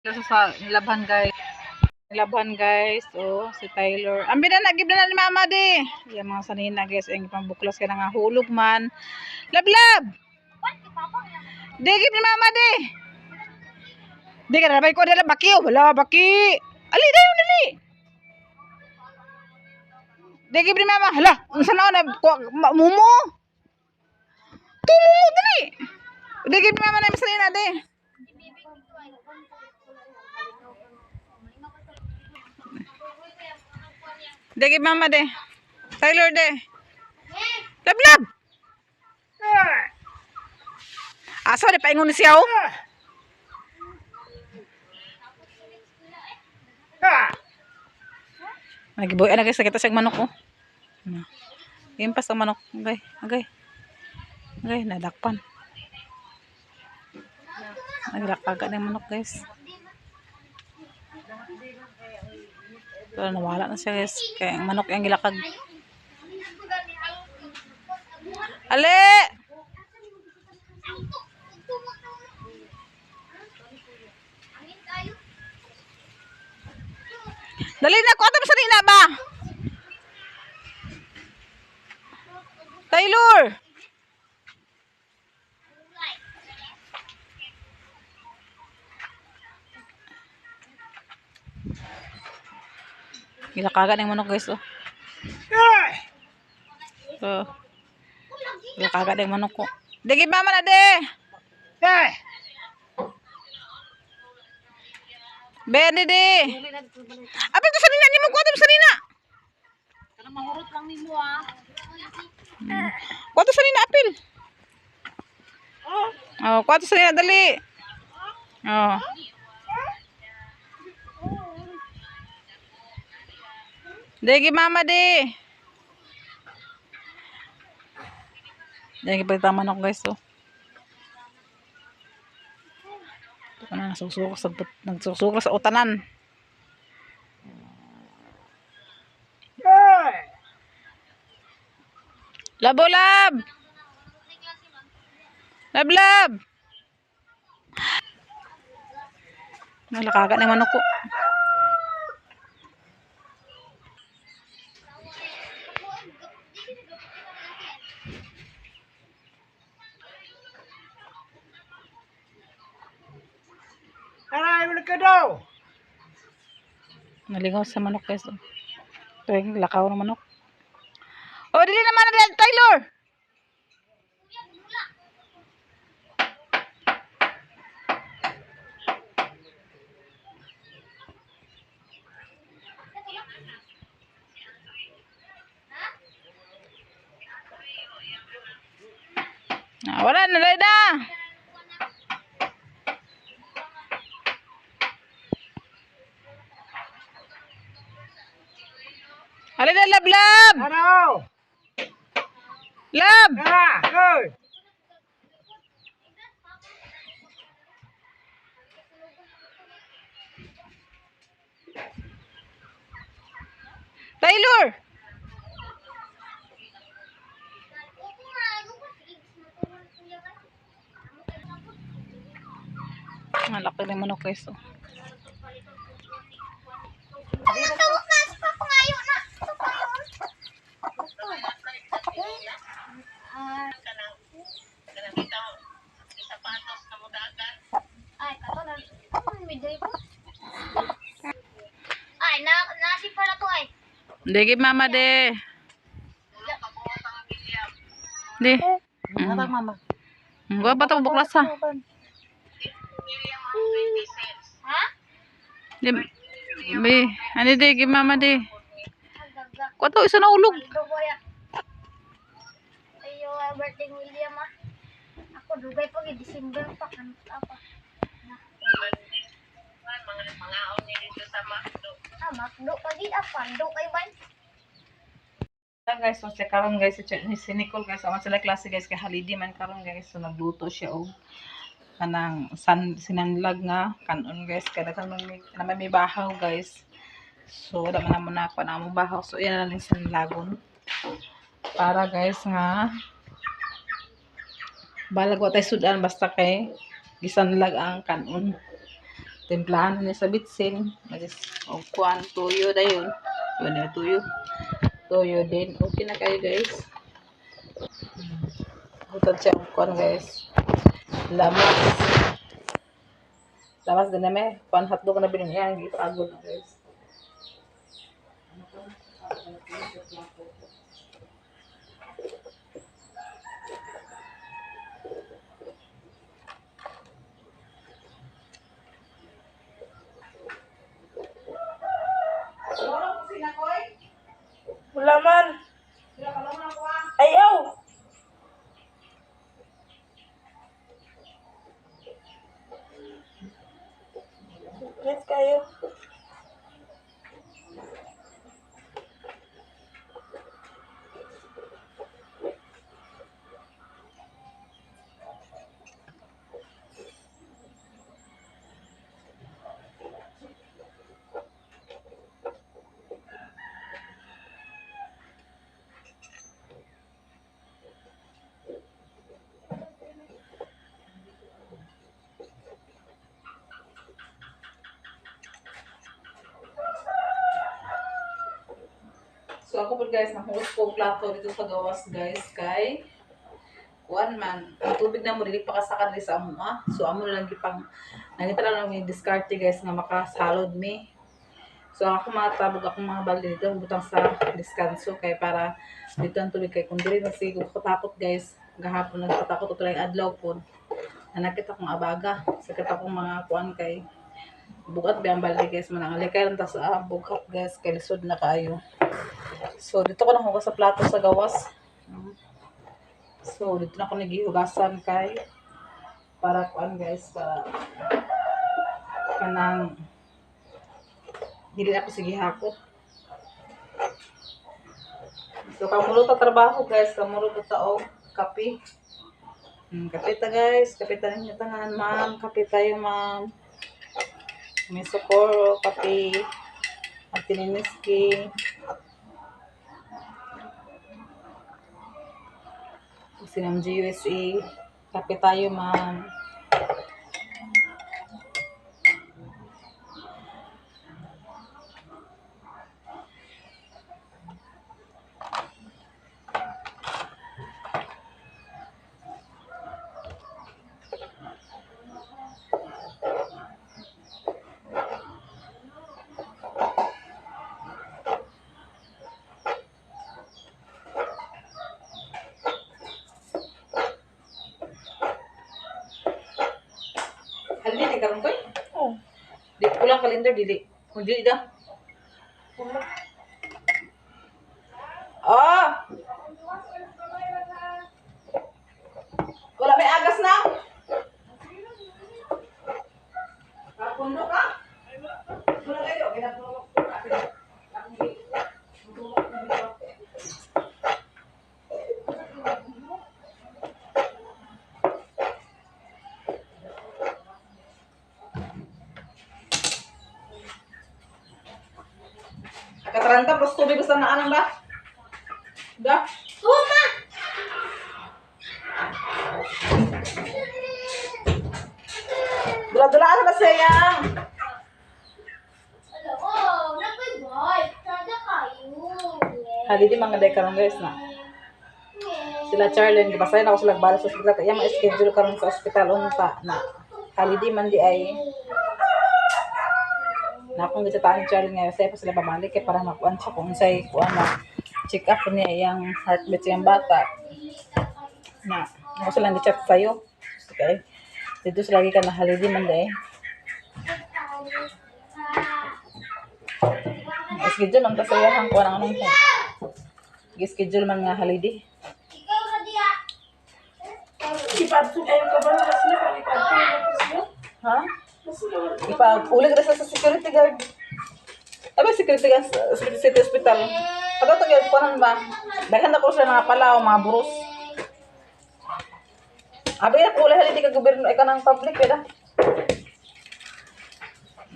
Sa nilabhan guys. Nilabhan guys. Oh, si Tyler. Ambi na nagib na ni mama di. Yan mga sanina guys. Ang pambuklas ka na nga hulog man. Lablab. Di gib ni mama di. Di ka nabay ko nila baki. Wala baki. Ali dayo dali. Di gib ni mama. Hala. Unsa na na mumu. Tumumu dali. Di gib ni mama na sanina di. Dagi mama de. Tyler de. Lablab. Asa de paingon siya oh. Nagiboy ana guys kita sa manok oh. Impas ang manok. Agay, agay. Agay nadakpan. Naglakaga ng manok guys. Pero nawala na siya guys. Kaya ang manok yung gilakag. Ale! Dali na! Kuwata mo sa nina ba? Taylor! Gilakagan ng manok guys oh. So, gilakagan ng manok ko. Dagi mama na de. Bende de. Apil to sanina nimo kuwata mo sanina. Kana mahurot lang nimo ah. Kuwata sanina apil. Oh, kuwata sanina dali. Oh. Dagi mama de. Dagi pagtama na ko guys oh. Ito na nagsusuko sa utanan. Labo lab. Lab lab. Nalakaga ng manok ko. Aray, wala ka daw. Nalingaw sa manok guys. Ito yung lakaw ng manok. Oh, dili naman na Tyler. Wala na dali na. Alin na lab lab. Ano? Lab. Hoy. Tyler. Malaki ng manok guys oh. Ay, nasi pala to ay. Digi mama de. Di. Ano mama? Gua pa to buklas ha. Ha? Di. Bi, ani digi mama de. Ko to isa na ulog. Ayo, birthday William ah. Ako dugay pa gid December pa kan apa. Mga dito sa Macdo. Ah, Macdo pa gid pando kay ban. Guys, so siya karon guys si Nicole guys awan sila klase guys kay holiday man karon guys so nagluto siya og kanang sinanlag nga kanon guys kada kan may bahaw guys. So wala man na ako na mo bahaw so yan na lang sinlagon para guys nga balag wa tay sudan basta kay gisanlag ang kanon. Timplahan niya sa bitsin. O kuan, tuyo na yun. Yun na tuyo. Tuyo din. Okay na kayo guys. Hutad siya ang kuan guys. Lamas. Lamas din namin. Kuan hotdog na bilhin niya. Gipagod na guys. Wala man. Ayaw. Let's kayo. So ako po guys, nahuhos ko plato dito sa gawas guys kay kuan man. Ang tubig na mo dili pa kasaka diri sa amo ah. So amo lang gipang nangita lang yung discard guys nga makasalod mi. So ako matabog akong mga balde dito butang sa diskanso kay para dito ang tubig kay kung dili na siguro katakot guys. Gahapon nagpatakot ito lang adlaw po. Nakita kong abaga. Sakit akong mga kuan kay bugat ba ang balde guys manangali kay lang ta sa bugat guys kay lisod na kaayo. So, dito ko nang hugas sa plato sa gawas. So, dito na ako nagihugasan kay para kuan guys, para kanang dili ako sige hakot. So, kamulo ta trabaho guys, kamulo ta og kape. Kape ta guys, kape ta ninyo tangan ma'am, kape tayo ma'am. May Socorro, kape, at tininiski. Sinang GUSA. Kape tayo, ma'am. Halili, karon ko Oh. Di ko lang kalendar, dili. Kung dili da. Ah! Wala may agas na? Kapundo ka? Wala kayo, ginatulog ko. Kataranta, plus tubig basta na anong da? Da? Uma! Dula-dulaan na sayang. Alam ko, nakiboy. Sada kayo. Hali di mga day karon guys na. Sila Charlene, gipasay na ako sila balik sa ospital. Kaya ma-schedule karon sa ospital unta na. Hali di man di ay na akong gitataan ni Charlene ngayon. Saya pa sila babalik kaya para makuan siya kung say kuan na check up niya yung heartbeat sa yung bata. Na, ako silang di-chat sa'yo. Okay. Dito sila lagi ka na hali di man di. Schedule ang kasayahan ko ang anong schedule man nga holiday. Ikaw na diya. Ipadto kayo ka ba na sila kung ipadto na sila? Ha? Ipa-ulig rin sa security guard. Aba, security guard sa city hospital. Pag ito guard, kunan ba? Daghan na ko sila mga palaw, mga burus. Abi, kulay holiday ka gobyerno, ikaw ng public, pwede.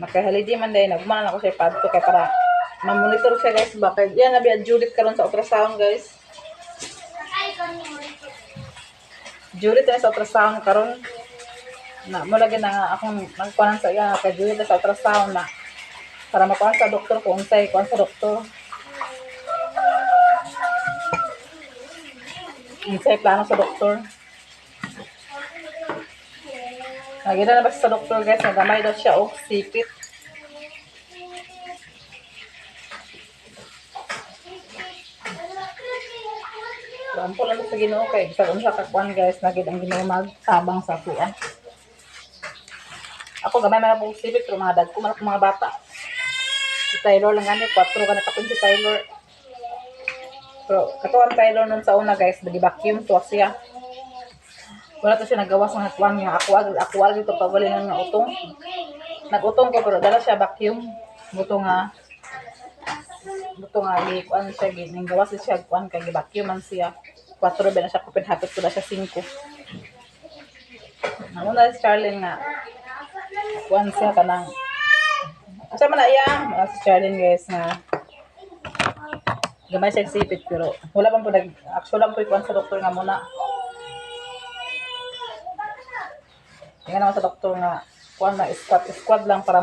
Maka-holiday man dahil, nagmanan ako siya ipadto kaya para ma-monitor siya guys. Bakit? Yan, nabi, adjudit karon sa ultrasound guys. Sakay ko ni Morito. Julit na sa ultrasound karon. Na mo lagi na nga akong nagkuan sa iya kay dili sa ultrasound na para makuha sa doktor kung unsay kuan sa doktor. Unsay plano sa doktor. Nagida na ba siya sa doktor guys, nagamay daw siya og sipit. Rampo lang sa Ginoo kay sa unsa ka kuan guys, nagid ang Ginoo magtabang sa tuwa. Ako gamay man ako og sipit pero mga dagko man ako mga bata. Si Taylor lang gani 4 ka nakapin si Taylor. Pero katuan Taylor nun sa una guys, nag-vacuum to siya. Wala to siya nagawas ng kuan nga ako dito pagwali ng utong. Nag-utong ko pero dala siya vacuum. Buto nga gi kuan siya gi ning gawas siya kuan kay gi vacuum man siya. 4 ba na siya kupin hapit ko na siya 5. Namuna si Charlene nga kuan siya kanang asa man na iya si Charlene guys nga gamay siya sipit pero wala man po actual lang po kuan sa doktor nga muna. Tingnan naman sa doktor nga kuan na squat lang para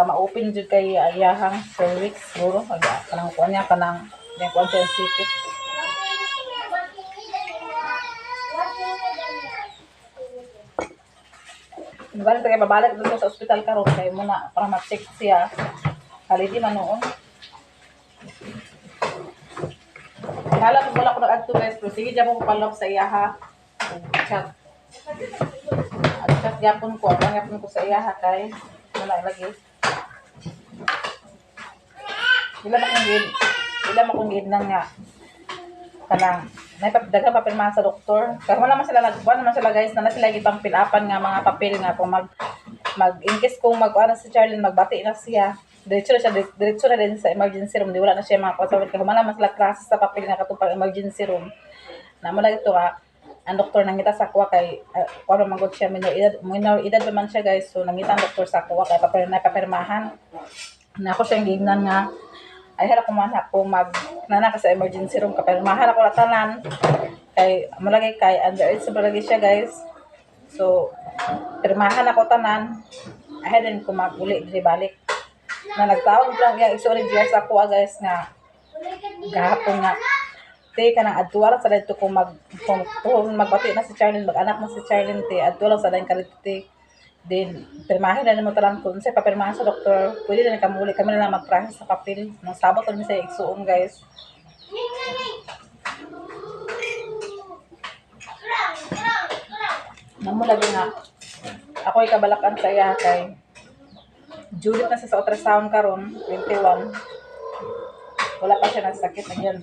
ma-open jud kay ayahang cervix siguro kanang kuan niya kanang yung kuan siya sipit. Balik tayo babalik dito sa ospital karon kay muna para ma-check siya. Halidi man noon. Hala wala ko nag-adto guys, pero sige dyan mo palop sa iya ha. Chat. Chat yapon ko, abang yapon ko sa iya ha kay wala lagi. Ila makong gid nang nga kanang may daghang papel man sa doktor. Pero wala man sila nagbuan naman sila guys, na sila gipang pilapan nga mga papel nga kung mag in case kung mag-ano si Charlene magbati na siya. Diretso na din sa emergency room. Di wala na siya mga pasawit. Kaya humala man sila klase sa papel nga katupang emergency room. Namo lang ito ang doktor nangita sa kuha kay para magod siya minor edad naman siya guys. So nangita ang doktor sa kuha kay papirmahan. Na ako siyang gignan nga ay harap ko man ako nana sa emergency room kapag mahal ako latanan kay malagay kay underage sa balagi siya guys. So pirmahan ako tanan ahead din ko maguli diri balik na nagtawag lang yung sorry diya sa ako guys nga gahapon nga te kanang adtuwa sa dito kung magbati na si Charlene mag-anak na si Charlene te adtuwa sa dayon kalito te. Then, pirmahin na naman talang kung sa'yo papirmahan sa doktor, pwede na kamuli, kami na lang mag-process sa papel. Nang sabot kami sa igsuon, guys. Namu lagi nga, ako ikabalakan sa iya kay Judith na sa ultrasound karon 21. Wala pa siya nagsakit na yan.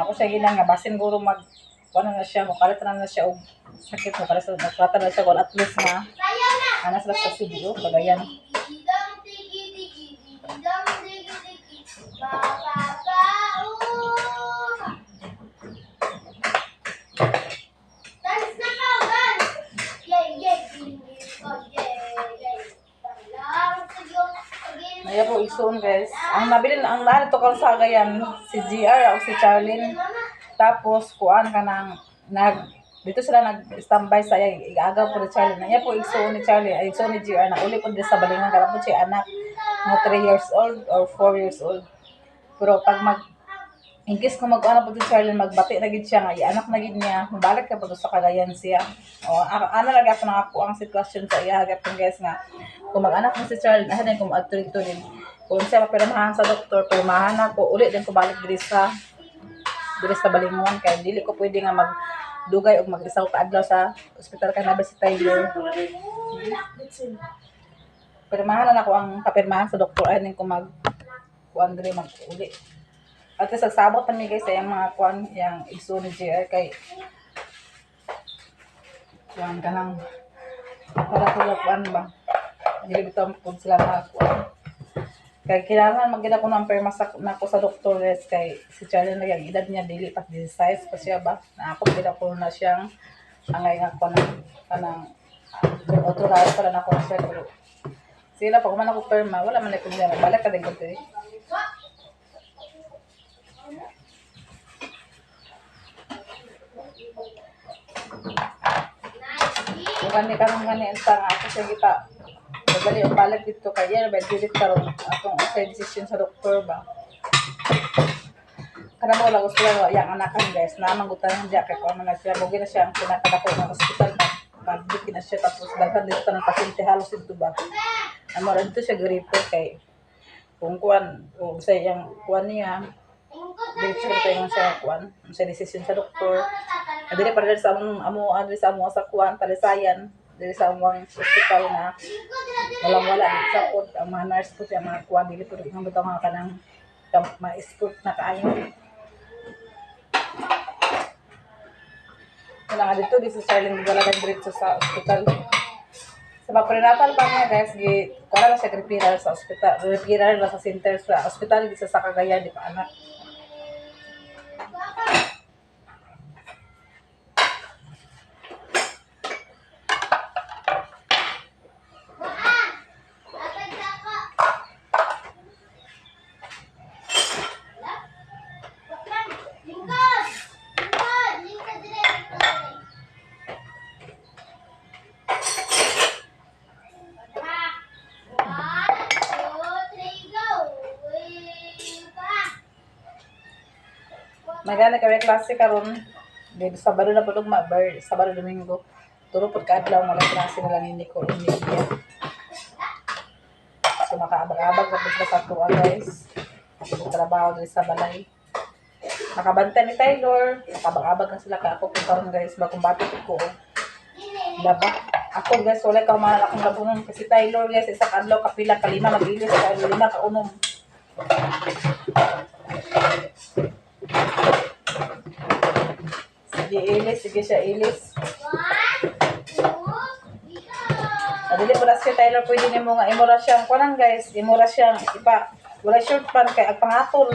Ako siya ginang nga, basin guro ano na siya, mukalit na siya og sakit mo para sa nagtrata na siya kung at least na anas lang sa CBO kagayan. Naya po isuon guys. Ang nabilin ang lahat to sa Cagayan si GR o si Charlene. Tapos kuan ka nang dito sila nag-standby sa igaagaw po ni Charlie. Naya po igsuon ni Charlie, ay igsuon ni GR na uli po din sa balingan kada po siya anak mga 3 years old or 4 years old. Pero pag in case kung mag-ano po si Charlie, magbati na gid siya nga, anak na gid niya, mabalik ka po sa Cagayan siya. O ano lagi ako nakakuha ang sitwasyon sa iya hagapon guys nga, kung mag-anak mo si Charlie, din kung adto din. Kung siya mapirmahan sa doktor, pirmahan ako, uli din ko balik diri sa balingon kay dili ko pwede nga magdugay og mag-isaw ka adlaw sa ospital kay nabi si Taylor. Pirmahan na ako ang papirmahan sa doktor ay ko kuan diri mag-uli. At sa sabot kami guys ay mga kuan yang igsoon ni JR kay kuan kanang para ko kuan ba. Dili bitaw pud sila mga kuan. Kaya kailangan magkita ko ng perma na ako sa doktor guys kay si Charlie na yung edad niya dili pa 16 pa siya ba na ako kita ko na siyang angay nga ko kanang authorized pala na ako siya pero sila pag man ako perma wala man na problema balik ka din ko dito. Gani karong gani ang ako sa kita. Dali ang balik dito kaya ba dilit karon atong usay decision sa doktor ba. Kana mo lang gusto lang yang anakan guys na mangutan diya kay kung na siya mo gina siya ang pinakadako ng hospital pag na siya tapos daghan dito ng pasyente halos dito ba. Amo rin to siya gripo kay kung kuan o sa yang kuan niya dito sa tayo sa kuan sa decision sa doktor. Dili para sa amo sa amo sa kuan talisayan dili sa among hospital na walang wala dito sa pod ang mga nurse ko siya mga kuan dili pero ang bitaw nga kanang ma-escort na kaayo. Wala nga dito di sa Charlene galagan dito sa hospital. Sa mga prenatal pa nga guys, kuala na siya referral sa hospital, referral na sa center sa hospital dito sa Cagayan di pa anak. Magana kami klase karon. Di Sabado na pud ugma, Sabado Domingo. Turo pud kaadlaw mo lang klase na lang ni ko ni. So makaabag-abag sa pud sa tuwa guys. Trabaho diri sa balay. Nakabantay ni Taylor, nakabag-abag na sila ka ako kung karon guys, bagong bata ko. Laba. Ako guys, wala ka man akong labunon kasi Taylor guys, isa ka adlaw kapila kalima mag-ilis ka lima ka unom. Sige ilis, sige siya ilis. Adili po na si Taylor, pwede niyo nga imura siyang kunan guys, imura siyang ipa, wala short pan kay ang pangatol.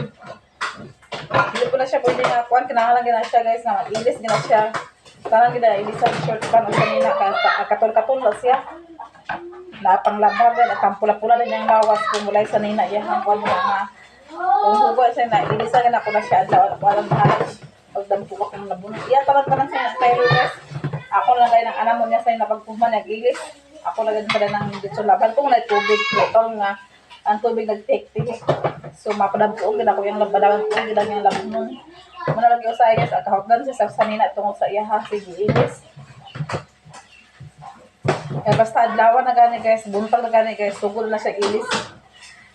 Dili po na siya pwede nga kuan, kinahanglan gina siya guys nga ilis gina siya. Tanang gina ilis ang short pan ang kanina katol-katol na siya. Na panglabag at ang pula-pula din yung lawas kung mulay sa nina iya ang kuan nga. Kung hugo siya na ilis na ako na siya adlaw walang halos. Pagdampo ko ng labuno. Iya tanan sa Taylor guys. Ako lang kay nang anamon niya sa napagpugman nag-ilis. Ako lang din pala nang dito laban kung na tubig ko nga ang tubig nag-take. So mapadampo gid ako yung labadawan ko gid ang labunon. Muna lagi usay guys at hawdan siya sa sanina tungod sa iya ha sige ilis. Kaya basta adlaw na gani guys, buntag na gani guys, sugod na siya ilis.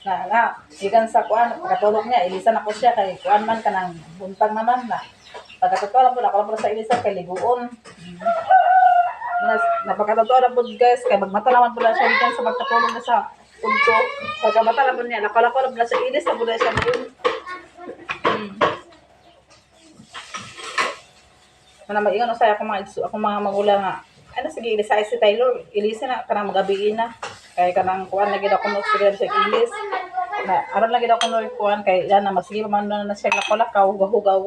Na ikan sa kuan pagkatulog niya ilisan ako siya kay kuan man kanang buntag naman na. Pagkatotoo po ako sa ilisan kay liguon. Napakatotoo na po guys kay magmata naman po siya diyan sa pagkatulog na sa punto. Pagkamata na po niya nakalako na po sa ilis na po siya ngayon. Mana mag-ingon usay ako mga magulang nga. Ano sige ilisay si Taylor, ilisan na kanang magabi na. Kay kanang kuan lagi daw kuno sa ilis. Na aron lagi daw kuno kuan kay yan na magsige man na siya lakaw hugaw.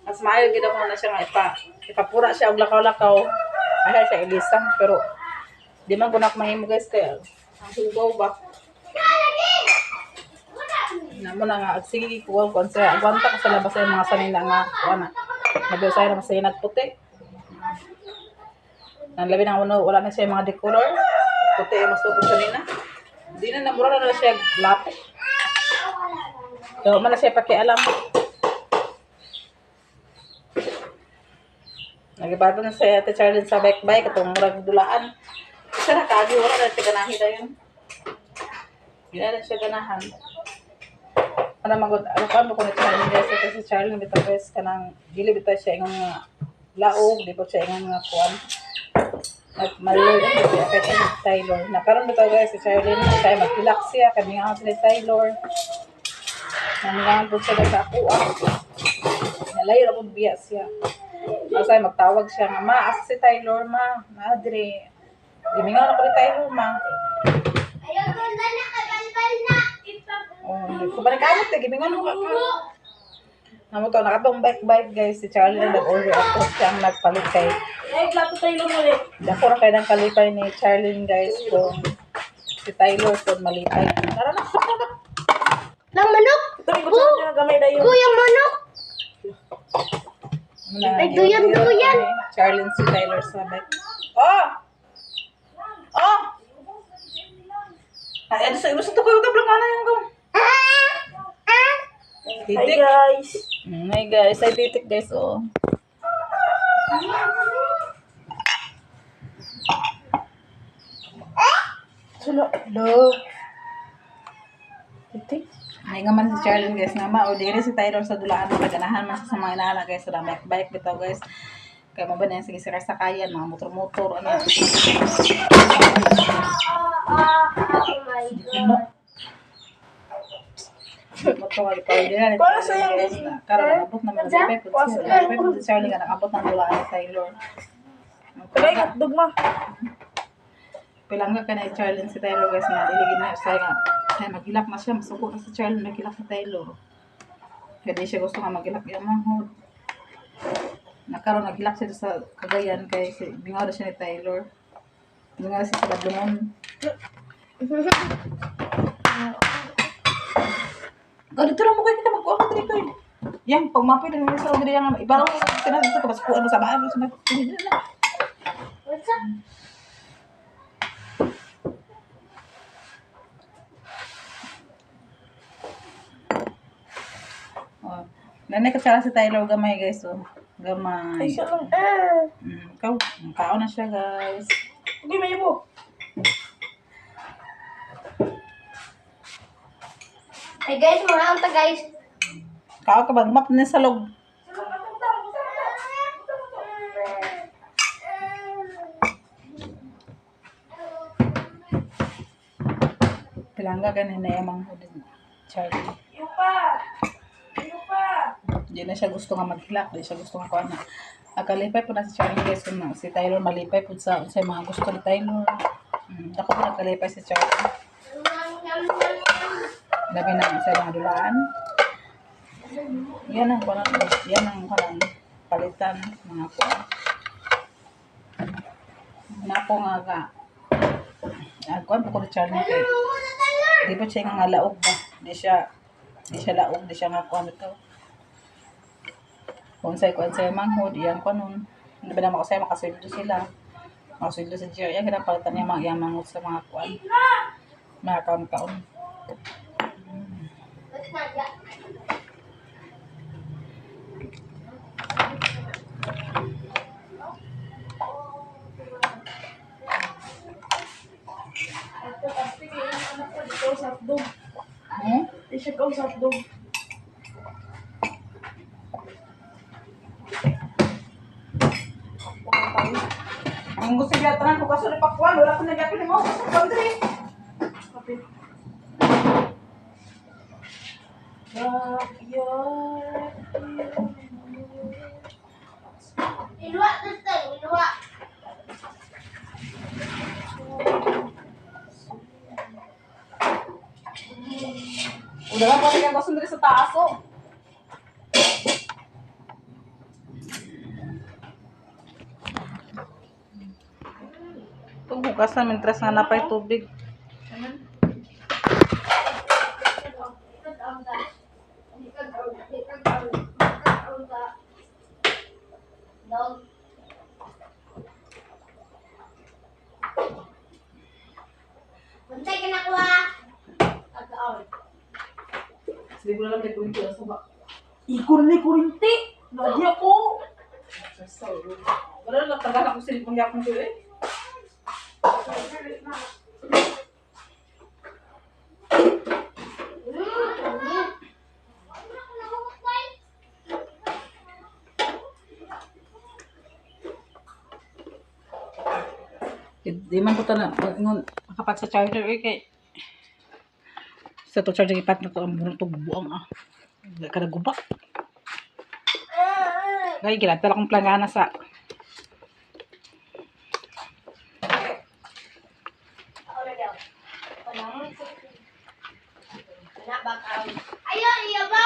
Mas maayo gid ako na siya nga ipapura siya og lakaw-lakaw. Ay siya ilisan pero di man kunak mahimo guys kay ang hugaw ba. Namo na nga sige kuan sa agwanta ko sa labas ay mga sanina nga kuan na. Nabusay na masaya nagputi. Nang labi na wala na siya mga decolor. Puti yung masukod sa nina. Hindi na namura na siya lapit. So, man na siya pakialam. Nagibago na siya Ate Charlene sa bike-bike at murag dulaan. Isa na kagi, wala na siya ganahin na yun. Hindi na siya ganahan. Ano magod, ano pa mo kung ito na niya si Charlene bitaw guys kanang dili bitaw siya yung laog, di po siya yung kuwan. At maluloy ang siya kay Taylor. Nakaroon bitaw guys si Charlene siya mag-relax siya kami nga si Taylor. Nanilangan po siya sa ako nalayo na po biya siya. Masay magtawag siya nga ma asa si Taylor ma madre. Gimingaw na po ni Taylor ma. Ayaw ko na nakagalbal na. Oh, kubalik kamot eh, gimingan mo ka. Namo to nakatong bike guys si Charlie nag-order ako siya ang nagpalit kay. Plato Taylor ulit. Dako ra kay nang kalipay ni Charlene guys kung si Taylor kung malipay. Tara na. Lang manok. Ito rin ko sa gamay na yun. Kuyang manok. Ay, duyan. Charlene si Taylor sa bike. Oh! Oh! Ay, ano sa to kayo tablang mana yung ko. Hi Titik. guys. Hi guys, ay titik guys, oh. Sino? Hello. Titik. Ay nga man si Charlene guys, nga ma, o diri si Tyler sa dulaan, maganahan man sa mga inaala guys, sa bike bitaw guys. Kaya mo ba na yan, sige sira sa kayan, mga motor-motor, ano. Oh my God. Motor, ikaw din na. Para sa yan, guys. Karoon, nabot naman ang lipay po siya. Lipay po si Charlene, nga nakabot ng dulaan ni Tyler. Tagay hotdog ma. Pilangga ka na Charlene si Tyler guys, nga iligid na sa nga. Kaya maghilak na siya, masuko na si Charlene, maghilak si Tyler. Kaya di siya gusto nga maghilak yung manghod. Nakaroon, naghilak siya sa Cagayan kay si bingaw na siya ni Tyler. Bingaw siya sa Badlungon. Oh, dito lang mo kayo kita magkuha ka dito kayo. Yan, pag mapit na sa dito yan, ibarang mo sa dito ka, paskuhan mo sa bahay mo sa dito na. What's up? Oh. Nanay ka si Tyler gamay guys, oh. Gamay. Isa lang. Ikaw, kao na siya guys. Hindi may ibo. Hey guys, muna ang guys. Kao ka ba? Map na sa log. Pilangga ka na nayamang hudin. Charlie. Yupa. Yupa. Hindi na siya gusto nga maghilak. Hindi siya gusto nga kuha na. Nakalipay po na si Charlie guys. Si Tyler malipay po sa mga gusto ni Tyler. Ako po nagkalipay si Charlie. Labi na sa mga dulaan. Yan ang kuha yan ang palitan. Mga kuha. Na po nga ka. Kuha po ko ni Charlie kay. Di ba siya nga laog ba? Di siya laog. Di siya nga kuha nito. Kung sa'yo manghod, yan ko nun. Hindi ba naman kasi makasweldo sila. Makasweldo sa GR. Yan, kinapalitan niya mga manghod sa mga kuwan. Mga kaon-kaon. Ikaw sa hotdog. Hmm? Isip ko sa hotdog. Ang gusto niya tanan ko kaso ni Pakwan. Wala ko nagyapin mo. Kaso country. Iluwa this thing, iluwa. Udah lang pala yung gusto nila sa taas oh. Itong hugasan, mintras nga napay tubig. Dog. Buntay ka na kuha. Pagkaon. Sige ko na lang may kuwento sa ba. Ikon ni kurinti. Nadi ako. Wala lang tagal ako silipong yapon ko eh. Di man ko na ingon makapat sa charger eh kay sa to charger ipat na to ang burong to buang ah. Kada guba. Gay gila tala kong plangana sa Ayo, iya ba?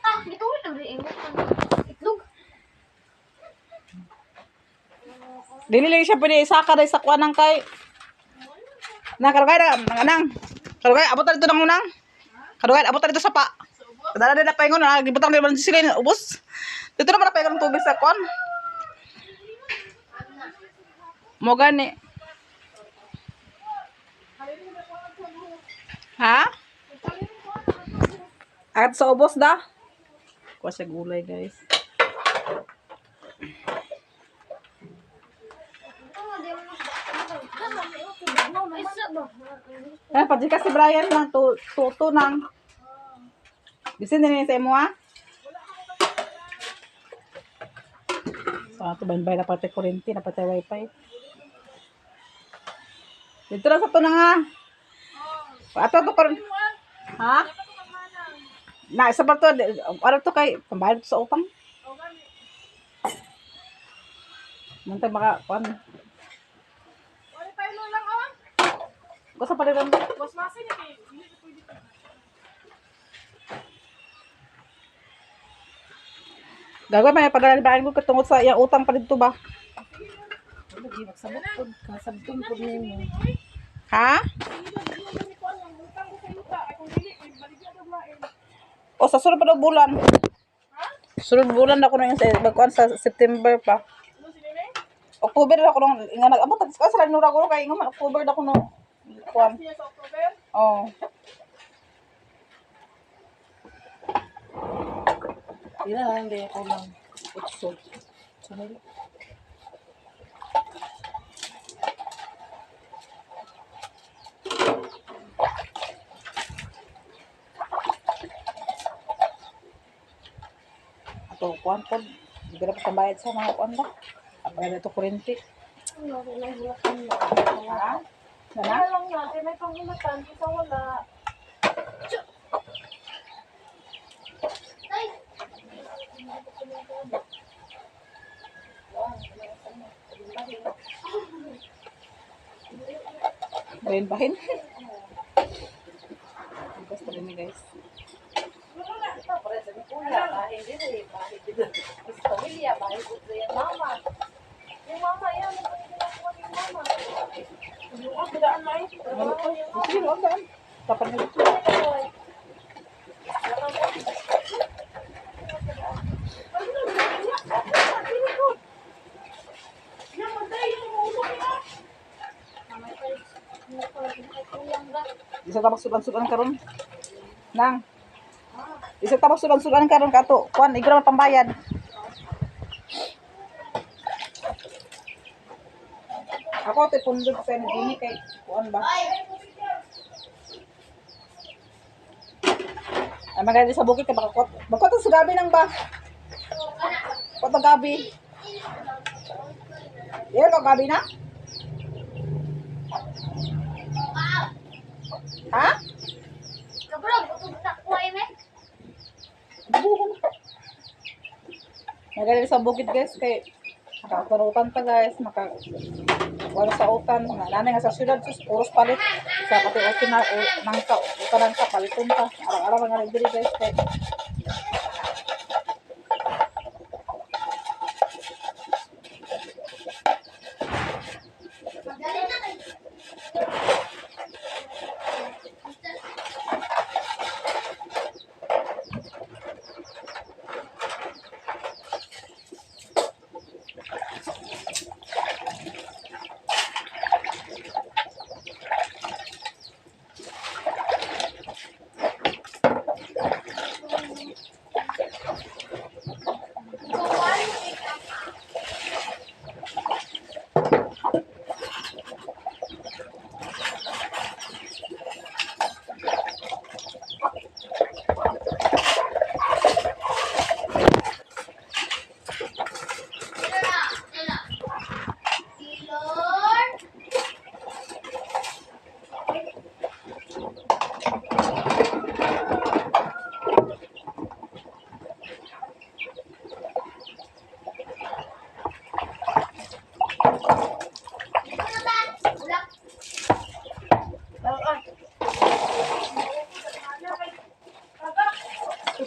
Ah, dito mo nag-iingat ng itlog. dili lang siya pwede isaka dai sa kuanang kay Nang karugay na nang. Karugay abot na dito nang unang. Karugay abot na dito sa pa. Dala na paingon na gibutang ni sila ubos. Dito na para paingon tubig sa kon. Mo gani. Ha? At sa ubos da. Kuha sa gulay, guys. Eh, pagka si Brian lang, tuto nang. Bisin din sa imo, ha? So, ito banbay na pati kurente, na pati wifi. Dito lang sa ito na nga. Ato ito karon. Ha? Na, isa ba ito? Ano ito kay, pambayad ito sa utang? Mantag maka, kuhan. Gusto pa rin lang. Gagawin may padalibaan ko katungod sa iyang utang pa dito ba? Ha? O sa sunod pa daw bulan. Sunod bulan na ko na yung sa September pa. October na ko nung nga nag-abot sa sila nura ko kay nga October na ko no. Kuan. Oh. Ila lang din ako lang. Utso. Sanay. Ato kuan po. Hindi na pa bayad sa mga kuan ba? Bayad ito kurente. Ha? Sana? Lang natin, may pangulatan. Isa wala. Bahin-bahin. Basta rin ni guys. Kapan na dito? Isa tabak sudan-sudan karon. Nang. Isa tabak sudan-sudan karon kato. Kuan igra man pambayad. Ako te pundot sa ni kay kuan ba? Ay maganda sa bukid kay bakot. Bakot sa gabi nang ba? Bakot gabi. Iyo ka gabi na? Ha? Kabrog, utog na kuhay me. Magaling sa bukid guys kay makakarutan ta guys, wala sa utan, nanay nga sa syudad sus puros palit sa pati okay na nang ka utanan ka paliton ta araw-araw nga diri guys kay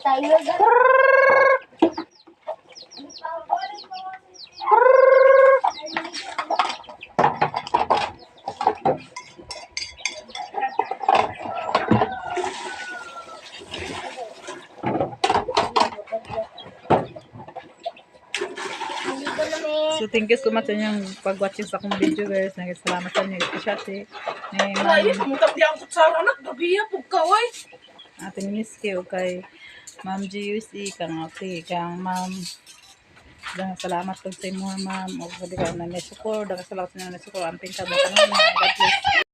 Tayo ga. Mami. So thank you so much sa inyong pag-watching sa akong video guys. Salamat sa inyo. Especially ni Wala, ini Ma'am pamutak di ang kutsara anak. Gabiya po kaway. Ating Miski o kay Ma'am GUC kang ate kang Ma'am. Daghang salamat po sa inyo Ma'am. O sabi ka na support. Daghang salamat sa inyo na support. Amping ka mo. God bless.